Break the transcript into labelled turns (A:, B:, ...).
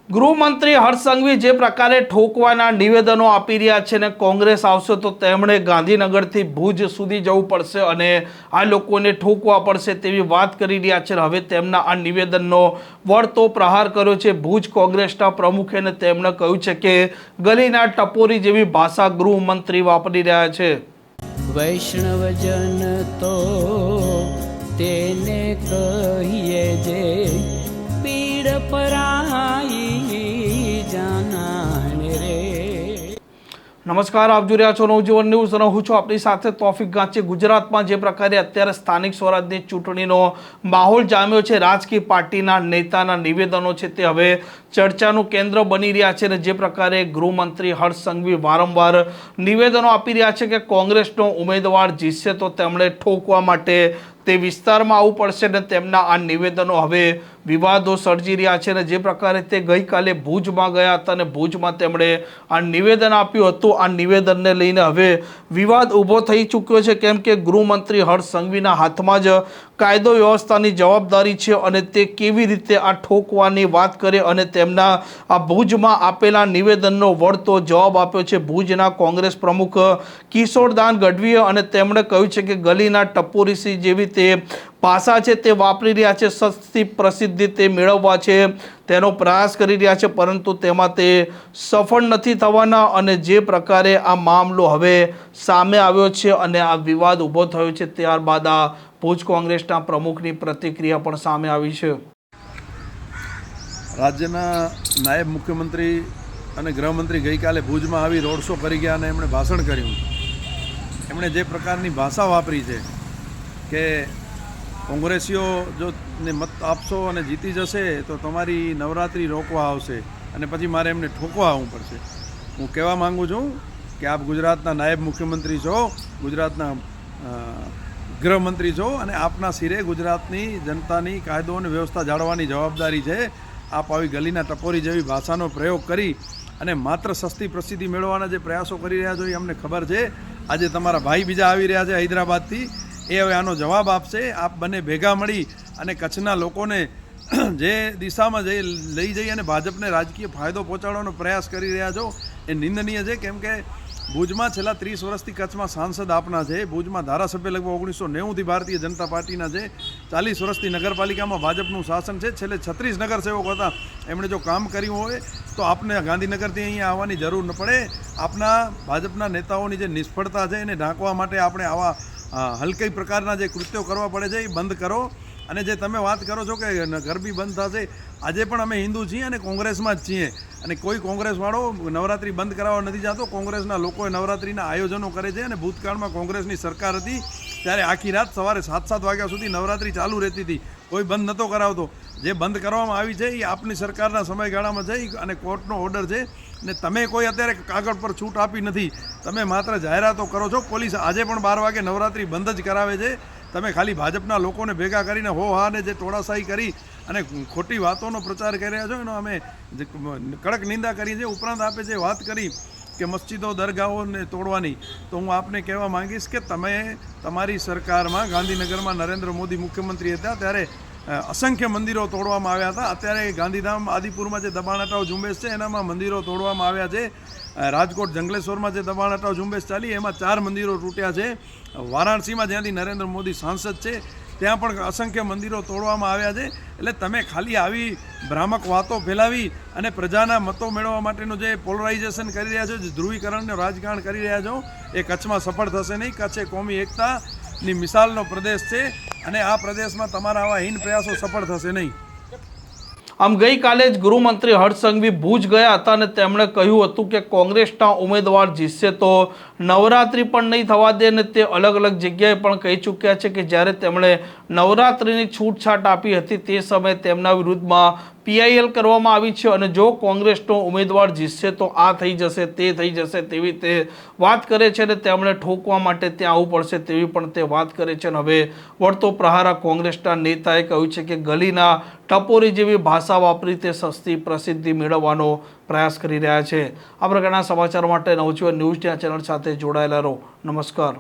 A: ગૃહમંત્રી હર્ષ સંઘવી જે પ્રકારે ઠોકવાના નિવેદનો આપી રહ્યા છે ને કોંગ્રેસ આવશે તો તેમણે ગાંધીનગરથી ભુજ સુધી જવું પડશે અને આ લોકોને ઠોકવા પડશે તેવી વાત કરી રહ્યા છે। હવે તેમના આ નિવેદનનો વળતો પ્રહાર કર્યો છે ભુજ કોંગ્રેસના પ્રમુખે ને તેમણે કહ્યું છે કે ગલીના ટપોરી જેવી ભાષા ગૃહમંત્રી વાપરી રહ્યા છે।
B: વૈષ્ણવજન તો તેને કહીએ જે પીડ પરાઈ જાનાને રે।
A: નમસ્કાર, આપ જોઈ રહ્યા છો નવજીવન ન્યૂઝ અને હું છું આપની સાથે તોફિક ગાંચી। ગુજરાતમાં જે પ્રકારે અત્યારે સ્થાનિક સ્વરાજની ચૂંટણીનો માહોલ જામ્યો છે, રાજકીય પાર્ટીના નેતાના નિવેદનો છે તે હવે ચર્ચાનું કેન્દ્ર બની રહ્યા છે અને જે પ્રકારે ગૃહમંત્રી હર્ષ સંઘવી વારંવાર નિવેદનો આપી રહ્યા છે કે કોંગ્રેસનો ઉમેદવાર જીતશે તો તેમણે ઠોકવા માટે તે વિસ્તારમાં આવવું પડશે ને તેમના આ નિવેદનો હવે વિવાદો સર્જી રહ્યા છે અને જે પ્રકારે તે ગઈકાલે ભુજમાં ગયા હતા અને ભુજમાં તેમણે આ નિવેદન આપ્યું હતું, આ નિવેદનને લઈને હવે વિવાદ ઊભો થઈ ચૂક્યો છે કેમ કે ગૃહમંત્રી હર્ષ સંઘવીના હાથમાં જ કાયદો વ્યવસ્થાની જવાબદારી છે અને તે કેવી રીતે આ ઠોકવાની વાત કરે અને તેમના આ ભુજમાં આપેલા નિવેદનનો વળતો જવાબ આપ્યો છે ભુજના કોંગ્રેસ પ્રમુખ કિશોરદાન ગઢવીએ અને તેમણે કહ્યું છે કે ગલીના ટપોરીસી જેવી તે ભાષા છે તે વાપરી રહ્યા છે, સસ્તી પ્રસિદ્ધિ તે મેળવવા છે તેનો પ્રયાસ કરી રહ્યા છે પરંતુ તેમાં તે સફળ નથી થવાના અને જે પ્રકારે આ મામલો હવે સામે આવ્યો છે અને આ વિવાદ ઊભો થયો છે ત્યારબાદ આ ભુજ કોંગ્રેસના પ્રમુખની પ્રતિક્રિયા પણ સામે આવી છે।
C: રાજ્યના નાયબ મુખ્યમંત્રી અને ગૃહમંત્રી ગઈકાલે ભુજમાં આવી રોડ શો કરી ગયા અને એમણે ભાષણ કર્યું। એમણે જે પ્રકારની ભાષા વાપરી છે કે કોંગ્રેસીઓ જો ને મત આપશો અને જીતી જશે તો તમારી નવરાત્રિ રોકવા આવશે અને પછી મારે એમને ઠોકવા આવવું પડશે। હું કહેવા માગું છું કે આપ ગુજરાતના નાયબ મુખ્યમંત્રી છો, ગુજરાતના ગૃહમંત્રી છો અને આપના સિરે ગુજરાતની જનતાની કાયદો અને વ્યવસ્થા જાળવવાની જવાબદારી છે। આપ આવી ગલીના ટપોરી જેવી ભાષાનો પ્રયોગ કરી અને માત્ર સસ્તી પ્રસિદ્ધિ મેળવવાના જે પ્રયાસો કરી રહ્યા છો એ અમને ખબર છે। આજે તમારા ભાઈ બીજા આવી રહ્યા છે હૈદરાબાદથી, એ હવે આનો જવાબ આપશે। આપ બંને ભેગા મળી અને કચ્છના લોકોને જે દિશામાં લઈ જઈ અને ભાજપને રાજકીય ફાયદો પહોંચાડવાનો પ્રયાસ કરી રહ્યા છો એ નિંદનીય છે કેમ કે ભુજમાં છેલ્લા 30 વર્ષથી કચ્છમાં સાંસદ આપના છે, ભુજમાં ધારાસભ્ય લગભગ 1990થી ભારતીય જનતા પાર્ટીના છે, 40 વર્ષથી નગરપાલિકામાં ભાજપનું શાસન છે, છેલ્લે 36 નગરસેવકો હતા। એમણે જો કામ કર્યું હોય તો આપને ગાંધીનગરથી અહીંયા આવવાની જરૂર ન પડે। આપના ભાજપના નેતાઓની જે નિષ્ફળતા છે એને ઢાંકવા માટે આપણે આવા હલકી પ્રકારના જે કૃત્યો કરવા પડે છે એ બંધ કરો। અને જે તમે વાત કરો છો કે ગરબી બંધ થશે, આજે પણ અમે હિન્દુ છીએ અને કોંગ્રેસમાં જ છીએ અને કોઈ કોંગ્રેસવાળો નવરાત્રિ બંધ કરાવવા નથી જતો। કોંગ્રેસના લોકોએ નવરાત્રિના આયોજનો કરે છે અને ભૂતકાળમાં કોંગ્રેસની સરકાર હતી ત્યારે આખી રાત સવારે 7-7 વાગ્યા સુધી નવરાત્રિ ચાલુ રહેતી હતી, કોઈ બંધ નહોતો કરાવતો। જે બંધ કરવામાં આવી છે એ આપની સરકારના સમયગાળામાં છે અને કોર્ટનો ઓર્ડર છે ને તમે કોઈ અત્યારે કાગળ પર છૂટ આપી નથી, તમે માત્ર જાહેરાતો કરો છો। પોલીસ આજે પણ 12 વાગે નવરાત્રિ બંધ જ કરાવે છે, તમે ખાલી ભાજપના લોકોને ભેગા કરીને હો હા ને જે ટોળાશાહી કરી અને ખોટી વાતોનો પ્રચાર કરી રહ્યા છો એનો અમે કડક નિંદા કરીએ છીએ। ઉપરાંત આપે જે વાત કરી કે મસ્જિદો દરગાહોને તોડવાની, તો હું આપને કહેવા માંગીશ કે તમે તમારી સરકારમાં ગાંધીનગરમાં નરેન્દ્ર મોદી મુખ્યમંત્રી હતા ત્યારે અસંખ્ય મંદિરો તોડવામાં આવ્યા હતા। અત્યારે ગાંધીધામ આદિપુરમાં જે દબાણ હટાવ ઝુંબેશ છે એનામાં મંદિરો તોડવામાં આવ્યા છે। રાજકોટ જંગલેશ્વરમાં જે દબાણ હટાવ ઝુંબેશ ચાલી એમાં 4 મંદિરો તૂટ્યા છે। વારાણસીમાં જ્યાંથી નરેન્દ્ર મોદી સાંસદ છે ત્યાં પણ અસંખ્ય મંદિરો તોડવામાં આવ્યા છે। એટલે તમે ખાલી આવી ભ્રામક વાતો ફેલાવી અને પ્રજાના મતો મેળવવા માટેનું જે પોલરાઇઝેશન કરી રહ્યા છો, જે ધ્રુવીકરણનું રાજકારણ કરી રહ્યા છો એ કચ્છમાં સફળ થશે નહીં। કચ્છ એ કોમી એકતાની મિસાલનો પ્રદેશ છે અને આ પ્રદેશમાં તમારા આવા હીન પ્રયાસો સફળ થશે નહીં।
A: આમ ગઈકાલે જ ગૃહમંત્રી હર્ષ સંઘવી ભુજ ગયા હતા અને તેમણે કહ્યું હતું કે કોંગ્રેસના ઉમેદવાર જીતશે તો નવરાત્રિ પણ નહીં થવા દે અને તે અલગ અલગ જગ્યાએ પણ કહી ચૂક્યા છે કે જ્યારે તેમણે નવરાત્રિની છૂટછાટ આપી હતી તે સમયે તેમના વિરુદ્ધમાં PIL કરવામાં આવી છે અને જો કોંગ્રેસનો ઉમેદવાર જીતશે તો આ થઈ જશે તે થઈ જશે તેવી તે વાત કરે છે અને તેમણે ઠોકવા માટે ત્યાં આવવું પડશે તેવી પણ તે વાત કરે છે અને હવે વળતો પ્રહાર કોંગ્રેસના નેતાએ કહ્યું છે કે ગલીના ટપોરી જેવી ભાષા વાપરી તે સસ્તી પ્રસિદ્ધિ મેળવવાનો પ્રયાસ કરી રહ્યા છે। આ પ્રકારના સમાચાર માટે નવજીવન ન્યૂઝ ચેનલ સાથે જોડાયેલા રહો। નમસ્કાર।